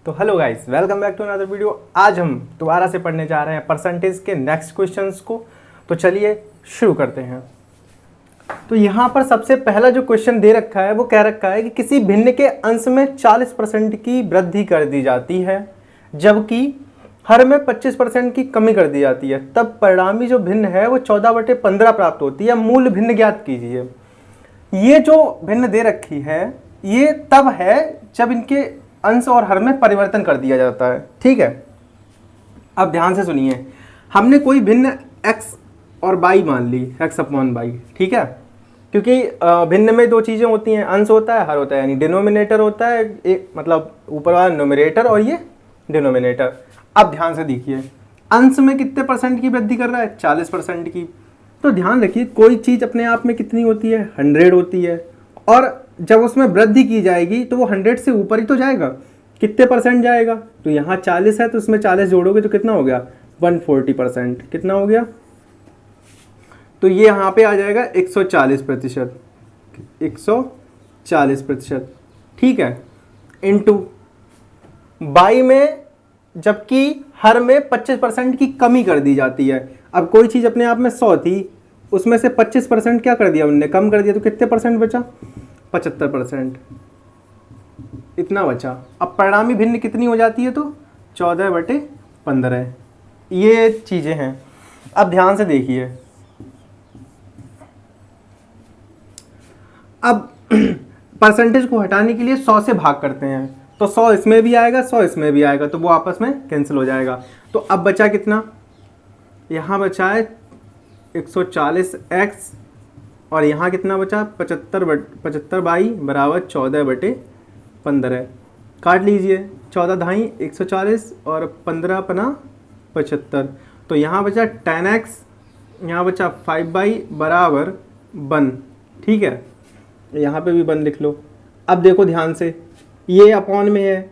तो hello guys, welcome back to another video. आज हम दोबारा से पढ़ने जा रहे हैं परसेंटेज के नेक्स्ट क्वेश्चंस को। तो चलिए शुरू करते हैं। तो यहाँ पर सबसे पहला जो क्वेश्चन दे रखा है वो कह रखा है कि किसी भिन्न के अंश में 40% की वृद्धि कर दी जाती है जबकि हर में 25% की कमी कर दी जाती है, तब परिणामी जो भिन्न है वो 14/15 प्राप्त होती है। मूल भिन्न ज्ञात कीजिए। ये जो भिन्न दे रखी है ये तब है जब इनके अंश और हर में परिवर्तन कर दिया जाता है। ठीक है, अब ध्यान से सुनिए। हमने कोई भिन्न x और y मान ली, x/y। ठीक है, क्योंकि भिन्न में दो चीज़ें होती हैं, अंश होता है, हर होता है, यानी डिनोमिनेटर होता है, एक मतलब ऊपर वाला न्यूमरेटर और ये डिनोमिनेटर। अब ध्यान से देखिए, अंश में कितने परसेंट की वृद्धि कर रहा है? 40% की। तो ध्यान रखिए, कोई चीज़ अपने आप में कितनी होती है? 100 होती है, और जब उसमें वृद्धि की जाएगी तो वो 100 से ऊपर ही तो जाएगा। कितने परसेंट जाएगा? तो यहाँ 40 है तो उसमें 40 जोड़ोगे तो कितना हो गया? 140%। कितना हो गया? तो ये यहाँ पे आ जाएगा 140%। 140%। ठीक है, इनटू बाई में जबकि हर में 25% की कमी कर दी जाती है। अब कोई चीज़ अपने आप में 100 थी, उसमें से 25% क्या कर दिया उनने? कम कर दिया। तो कितने परसेंट बचा? 75%। इतना बचा। अब परिणामी भिन्न कितनी हो जाती है? तो 14/15। ये चीज़ें हैं। अब ध्यान से देखिए, अब परसेंटेज को हटाने के लिए 100 से भाग करते हैं, तो 100 इसमें भी आएगा, 100 इसमें भी आएगा, तो वो आपस में कैंसिल हो जाएगा। तो अब बचा कितना? यहाँ बचा है 140x, और यहाँ कितना बचा? 75/y बराबर 14/15। काट लीजिए, 14 धाई 140 और 15 75। तो यहाँ बचा 10x, यहाँ बचा 5y बराबर 1। ठीक है, यहाँ पे भी 1 लिख लो। अब देखो ध्यान से, ये अपॉन में है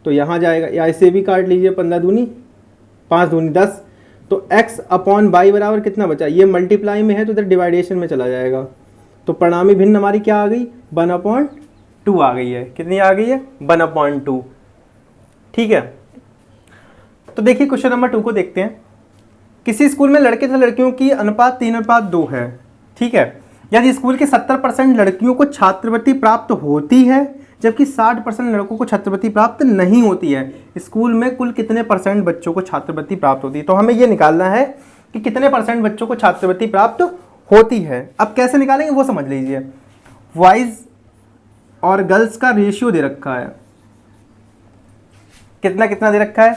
तो यहाँ जाएगा, या इसे भी काट लीजिए। 15 दूनी 5 दूनी 10। तो x/y बराबर कितना बचा? ये मल्टीप्लाई में है तो इधर डिवाइडेशन में चला जाएगा। तो परिणामी भिन्न हमारी क्या आ गई? 1/2 आ गई है। कितनी आ गई है? 1/2। ठीक है, तो देखिए क्वेश्चन नंबर 2 को देखते हैं। किसी स्कूल में लड़के तथा लड़कियों की अनुपात 3:2 है। ठीक है, यदि स्कूल के 70% लड़कियों को छात्रवृत्ति प्राप्त होती है जबकि 60% लड़कों को छात्रवृत्ति प्राप्त नहीं होती है, स्कूल में कुल कितने परसेंट बच्चों को छात्रवृत्ति प्राप्त होती है? तो हमें ये निकालना है कि कितने परसेंट बच्चों को छात्रवृत्ति प्राप्त होती है। अब कैसे निकालेंगे वो समझ लीजिए। बॉयज और गर्ल्स का रेशियो दे रखा है, कितना कितना दे रखा है?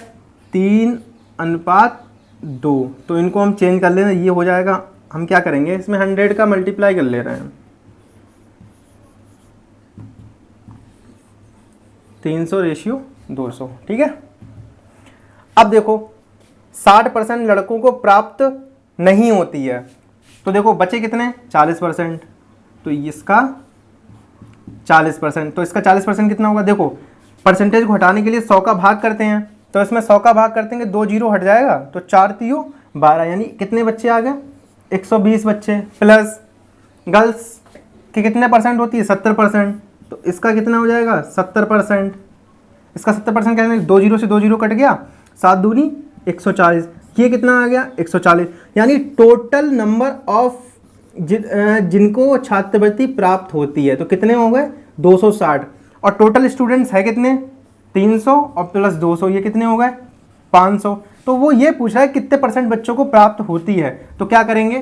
3:2। तो इनको हम चेंज कर लेना, ये हो जाएगा। हम क्या करेंगे, इसमें 100 का मल्टीप्लाई कर ले रहे हैं। 300 रेशियो 200। ठीक है, अब देखो 60% लड़कों को प्राप्त नहीं होती है, तो देखो बचे कितने? 40%। तो इसका 40%, तो इसका 40% कितना होगा? देखो परसेंटेज को हटाने के लिए 100 का भाग करते हैं, तो इसमें 100 का भाग करते हैं, 2 जीरो हट जाएगा, तो 4 3 12, यानी कितने बच्चे आ गए? 120 बच्चे। प्लस गर्ल्स के कितने परसेंट होती है? 70%। तो इसका कितना हो जाएगा? 70%। इसका 70% कहते हैं 2 जीरो से 2 जीरो कट गया, 7 दूनी 140। ये कितना आ गया? 140। यानी टोटल नंबर ऑफ जिनको छात्रवृत्ति प्राप्त होती है तो कितने हो गए? 260। और टोटल स्टूडेंट्स है कितने? 300 और प्लस 200, ये कितने हो गए? 500। तो वो ये पूछ रहा है कितने परसेंट बच्चों को प्राप्त होती है। तो क्या करेंगे,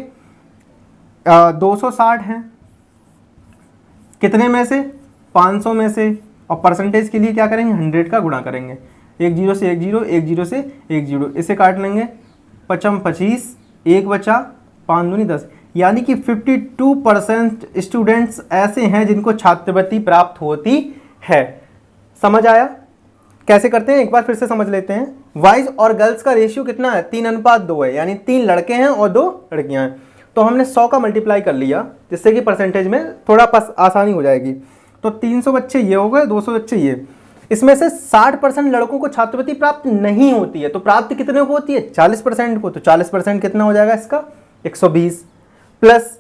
260 हैं, कितने में से? 500 में से। और परसेंटेज के लिए क्या करेंगे? 100 का गुणा करेंगे। 1 0 से 1 0, 1 0 से 1 0, इसे काट लेंगे। 55 25, 1 बचा, 5 दूनी 10, यानी कि 52% स्टूडेंट्स ऐसे हैं जिनको छात्रवृत्ति प्राप्त होती है। समझ आया? कैसे करते हैं एक बार फिर से समझ लेते हैं। बॉयज और गर्ल्स का रेशियो कितना है? 3:2 है, यानी 3 लड़के हैं और 2 लड़कियां हैं। तो हमने 100 का मल्टीप्लाई कर लिया, जिससे कि परसेंटेज में थोड़ा आसानी हो जाएगी। तो 300 बच्चे ये हो गए, 200 बच्चे ये। इसमें से 60% लड़कों को छात्रवृत्ति प्राप्त नहीं होती है, तो प्राप्त कितने को होती है? 40% को। तो 40% कितना हो जाएगा इसका? 120। प्लस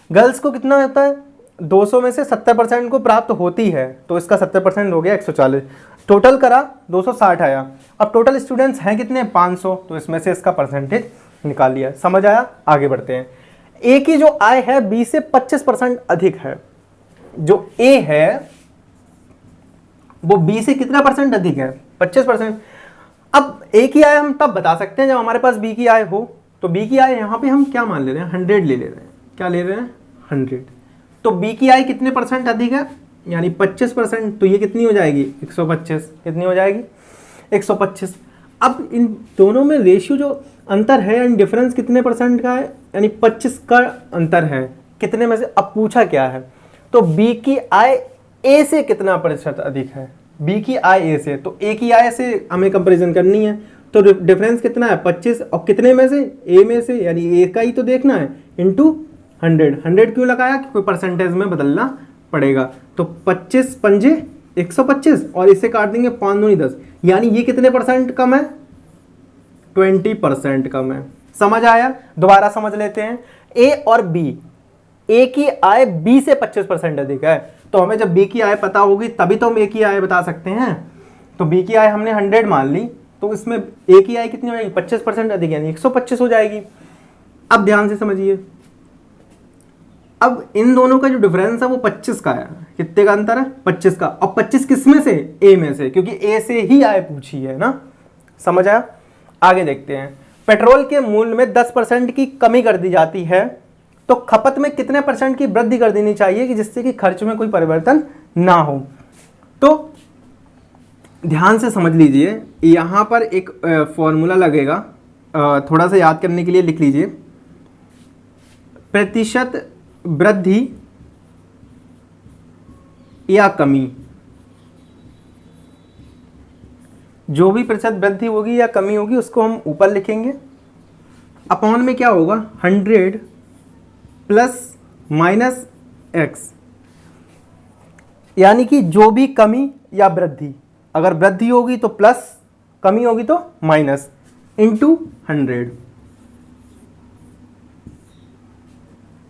गर्ल्स को कितना होता है? 200 में से 70% को प्राप्त होती है, तो इसका 70% हो गया 140। टोटल करा 260 आया। अब टोटल स्टूडेंट्स हैं कितने, 500, तो इसमें से इसका परसेंटेज निकाल लिया। समझ आया? आगे बढ़ते हैं। ए की जो आय है बी से 25% अधिक है। जो ए है वो बी से कितना परसेंट अधिक है, 25%। अब ए की आय हम तब बता सकते हैं जब हमारे पास बी की आय हो। तो बी की आय यहाँ पे हम क्या मान ले रहे हैं, 100 ले रहे हैं। क्या ले रहे हैं, 100। तो बी की आय कितने परसेंट अधिक है, यानी 25%। तो ये कितनी हो जाएगी, 125। कितनी हो जाएगी, 125। अब इन दोनों में रेशियो जो अंतर है यानी डिफरेंस कितने परसेंट का है, यानी 25 का अंतर है। कितने में से, अब पूछा क्या है, तो बी की आय ए से कितना प्रतिशत अधिक है, बी की आय ए से। तो ए की आय से हमें कंपैरिजन करनी है, तो डिफरेंस कितना है, 25। और कितने में से, ए में से, यानी ए का ही तो देखना है, इंटू 100। 100 क्यों लगाया, क्योंकि परसेंटेज में बदलना पड़ेगा। तो 25 पंजे 125 और इसे काट देंगे 5 दूनी 10, यानी ये कितने परसेंट कम है, 20% कम है। समझ आया? दोबारा समझ लेते हैं। ए और बी, ए की आय बी से 25% अधिक है। तो हमें जब बी की आय पता होगी तभी तो हम ए की आय बता सकते हैं। तो बी की आय हमने 100 मान ली, तो इसमें ए की आय कितनी हो जाएगी, 25% अधिक, यानी 125 हो जाएगी। अब ध्यान से समझिए, अब इन दोनों का जो डिफरेंस है वो 25 का है। कितने का अंतर है, 25 का। और 25 किस में से, ए में से, क्योंकि ए से ही आय पूछी है ना। समझ आया? आगे देखते हैं। पेट्रोल के मूल्य में 10% की कमी कर दी जाती है, तो खपत में कितने परसेंट की वृद्धि कर देनी चाहिए कि जिससे कि खर्च में कोई परिवर्तन ना हो। तो ध्यान से समझ लीजिए, यहां पर एक फॉर्मूला लगेगा, थोड़ा सा याद करने के लिए लिख लीजिए। प्रतिशत वृद्धि या कमी, जो भी प्रतिशत वृद्धि होगी या कमी होगी उसको हम ऊपर लिखेंगे। अपॉन में क्या होगा, 100 प्लस माइनस एक्स, यानी कि जो भी कमी या वृद्धि, अगर वृद्धि होगी तो प्लस, कमी होगी तो माइनस, इंटू 100।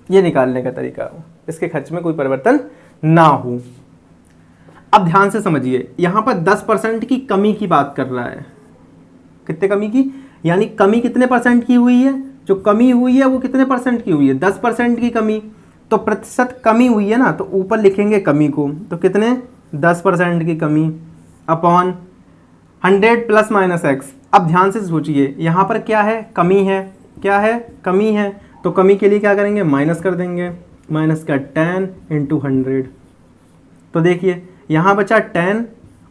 ये निकालने का तरीका हो, इसके खर्च में कोई परिवर्तन ना हो। अब ध्यान से समझिए, यहां पर 10% की कमी की बात कर रहा है। कितने कमी की, यानी कमी कितने परसेंट की हुई है, जो कमी हुई है वो कितने परसेंट की हुई है, 10% की कमी। तो प्रतिशत कमी हुई है ना, तो ऊपर लिखेंगे कमी को, तो कितने, 10% की कमी, अपॉन 100 प्लस माइनस एक्स। अब ध्यान से सोचिए, यहाँ पर क्या है, कमी है, क्या है, कमी है। तो कमी के लिए क्या करेंगे, माइनस कर देंगे, माइनस का 10 इंटू 100। तो देखिए यहाँ बचा 10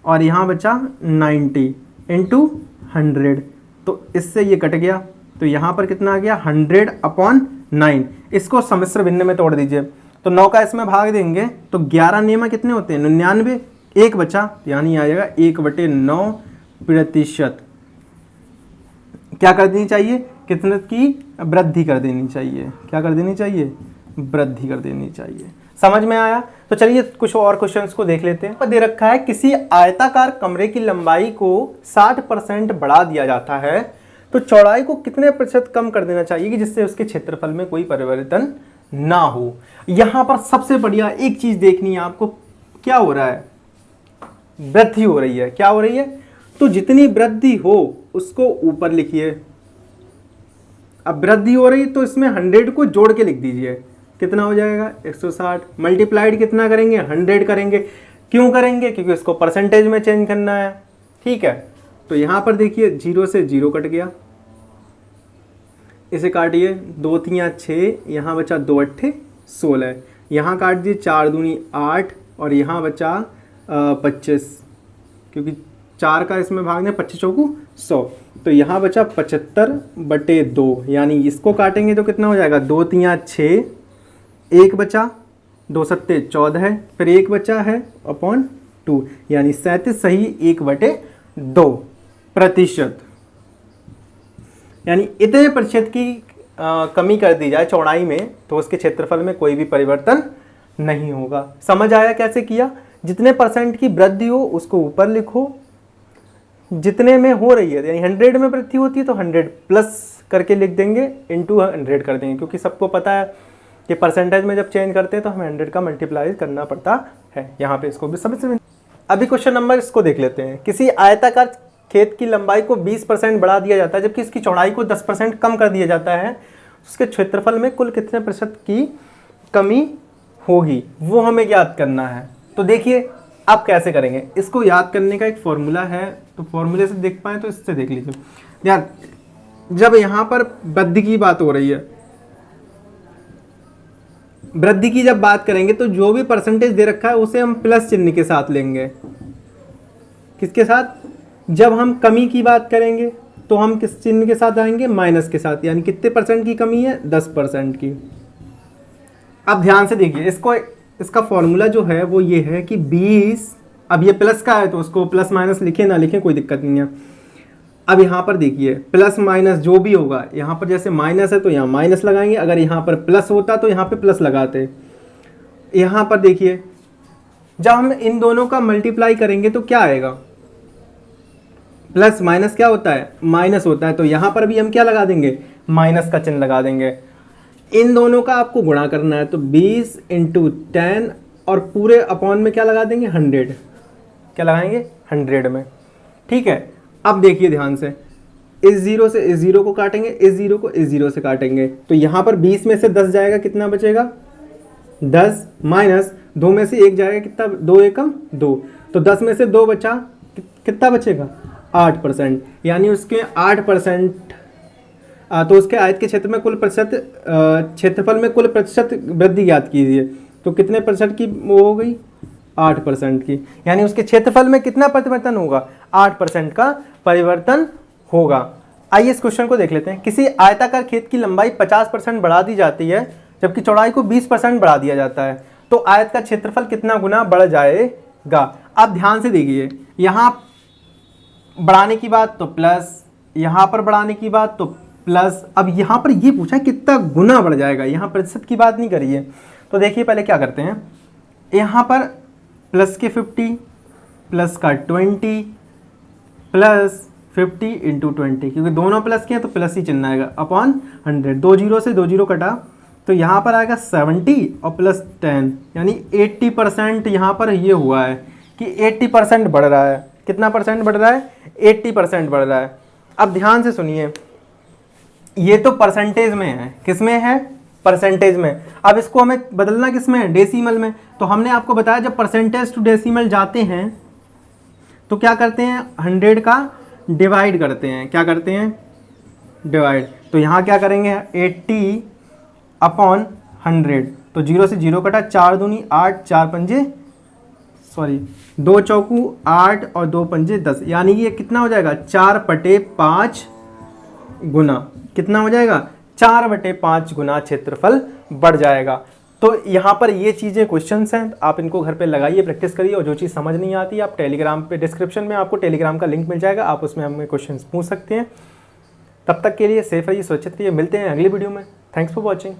और यहाँ बचा 90 इंटू 100। तो इससे ये कट गया, तो यहाँ पर कितना आ गया, 100 अपॉन 9। इसको सम्मिश्र भिन्न में तोड़ दीजिए, तो 9 का इसमें भाग देंगे तो 11 नियम कितने होते हैं, 99। एक बचा, यानी आ जाएगा 1/9%। क्या कर देनी चाहिए, कितने की वृद्धि कर देनी चाहिए, क्या कर देनी चाहिए, वृद्धि कर देनी चाहिए। समझ में आया? तो चलिए कुछ और क्वेश्चंस को देख लेते हैं। दे रखा है, किसी आयताकार कमरे की लंबाई को 60% बढ़ा दिया जाता है, तो चौड़ाई को कितने प्रतिशत कम कर देना चाहिए कि जिससे उसके क्षेत्रफल में कोई परिवर्तन ना हो। यहां पर सबसे बढ़िया एक चीज देखनी है आपको, क्या हो रहा है, वृद्धि हो रही है। क्या हो रही है, तो जितनी वृद्धि हो उसको ऊपर लिखिए। अब वृद्धि हो रही तो इसमें 100 को जोड़ के लिख दीजिए, कितना हो जाएगा, 160। मल्टीप्लाइड कितना करेंगे, 100 करेंगे। क्यों करेंगे, क्योंकि इसको परसेंटेज में चेंज करना है। ठीक है, तो यहां पर देखिए 0 से 0 कट गया, इसे काटिए, 2 3 6, यहाँ बचा 2 8 16, यहाँ काट दिए 4 दूनी 8 और यहाँ बचा 25, क्योंकि 4 का इसमें भाग दें, 25 चौकू 100। तो यहाँ बचा 75/2, यानी इसको काटेंगे तो कितना हो जाएगा, 2 3 6, 1 बचा, 2 7 14, फिर 1 बचा है अपॉन 2, यानी 37 सही 1/2%। यानी इतने प्रतिशत की कमी कर दी जाए चौड़ाई में, तो उसके क्षेत्रफल में कोई भी परिवर्तन नहीं होगा। समझ आया कैसे किया? जितने परसेंट की वृद्धि हो उसको ऊपर लिखो, जितने में हो रही है, यानी 100 में वृद्धि होती है तो 100 प्लस करके लिख देंगे, इंटू 100 कर देंगे, क्योंकि सबको पता है कि परसेंटेज में जब चेंज करते हैं तो हमें 100 का मल्टीप्लाई करना पड़ता है। यहाँ पे इसको भी समझ में। अभी क्वेश्चन नंबर इसको देख लेते हैं। किसी आयताकार खेत की लंबाई को 20% बढ़ा दिया जाता है जबकि इसकी चौड़ाई को 10% कम कर दिया जाता है, उसके क्षेत्रफल में कुल कितने प्रतिशत की कमी होगी, वो हमें याद करना है। तो देखिए आप कैसे करेंगे, इसको याद करने का एक फॉर्मूला है, तो फॉर्मूले से देख पाए तो इससे देख लीजिए। यार जब यहाँ पर वृद्धि की बात हो रही है, वृद्धि की जब बात करेंगे तो जो भी परसेंटेज दे रखा है उसे हम प्लस चिन्ह के साथ लेंगे। किसके साथ? जब हम कमी की बात करेंगे तो हम किस चिन्ह के साथ आएंगे? माइनस के साथ। यानी कितने परसेंट की कमी है? 10% की। अब ध्यान से देखिए, इसका फॉर्मूला जो है वो ये है कि 20, अब ये प्लस का है तो उसको प्लस माइनस लिखे ना लिखें कोई दिक्कत नहीं है। अब यहाँ पर देखिए प्लस माइनस जो भी होगा, यहाँ पर जैसे माइनस है तो यहाँ माइनस लगाएंगे, अगर यहाँ पर प्लस होता तो यहाँ पे प्लस लगाते। यहाँ पर देखिए जब हम इन दोनों का मल्टीप्लाई करेंगे तो क्या आएगा? प्लस माइनस क्या होता है? माइनस होता है। तो यहाँ पर भी हम क्या लगा देंगे? माइनस का चिन्ह लगा देंगे। इन दोनों का आपको गुणा करना है तो 20 × 10 और पूरे अपॉन में क्या लगा देंगे? 100। क्या लगाएंगे? 100 में। ठीक है, अब देखिए ध्यान से, इस जीरो से इस जीरो को काटेंगे, इस जीरो को इस जीरो से काटेंगे, तो यहाँ पर 20 में से 10 जाएगा, कितना बचेगा? 10 माइनस 2 में से 1 जाएगा, कितना? 2 एकम 2, तो 10 में से 2 बचा, कितना बचेगा? 8%। यानी उसके 8%, तो उसके आयत के क्षेत्र में कुल प्रतिशत, क्षेत्रफल में कुल प्रतिशत वृद्धि ज्ञात कीजिए। तो कितने प्रतिशत की वो हो गई? 8% की। यानी उसके क्षेत्रफल में कितना परिवर्तन होगा? 8% का परिवर्तन होगा। आइए इस क्वेश्चन को देख लेते हैं। किसी आयताकार खेत की लंबाई 50% बढ़ा दी जाती है जबकि चौड़ाई को 20% बढ़ा दिया जाता है, तो आयत का क्षेत्रफल कितना गुना बढ़ जाएगा? अब ध्यान से देखिए, यहाँ बढ़ाने की बात तो प्लस, यहाँ पर बढ़ाने की बात तो प्लस। अब यहाँ पर ये पूछा कितना गुना बढ़ जाएगा, यहाँ प्रतिशत की बात नहीं करिए। तो देखिए पहले क्या करते हैं, यहाँ पर प्लस के 50 प्लस का 20 प्लस 50 × 20, क्योंकि दोनों प्लस के हैं तो प्लस ही चिन्ह आएगा, अपॉन 100। 2 जीरो से 2 जीरो कटा तो यहाँ पर आएगा 70 और प्लस 10, यानी 80% यहाँ पर ये हुआ है कि 80% बढ़ रहा है। कितना परसेंट बढ़ रहा है? 80% बढ़ रहा है। अब ध्यान से सुनिए, ये तो परसेंटेज में है, किस में है? परसेंटेज में। अब इसको हमें बदलना किस में है? डेसिमल में। तो हमने आपको बताया जब परसेंटेज टू डेसिमल जाते हैं तो क्या करते हैं? 100 का डिवाइड करते हैं। क्या करते हैं? डिवाइड। तो यहाँ क्या करेंगे? 80/100। तो 0 से 0 कटा, 4 दूनी 8, 4 पंजे 2 चौकू 8 और 2 पंजे 10, यानी ये कितना हो जाएगा? 4/5 गुना। कितना हो जाएगा? 4/5 गुना क्षेत्रफल बढ़ जाएगा। तो यहाँ पर ये चीज़ें क्वेश्चंस हैं, आप इनको घर पे लगाइए, प्रैक्टिस करिए, और जो चीज़ समझ नहीं आती आप टेलीग्राम पे, डिस्क्रिप्शन में आपको टेलीग्राम का लिंक मिल जाएगा, आप उसमें हमें क्वेश्चंस पूछ सकते हैं। तब तक के लिए सेफ रहिए, सुरक्षित रहिए, मिलते हैं अगली वीडियो में। Thanks for watching.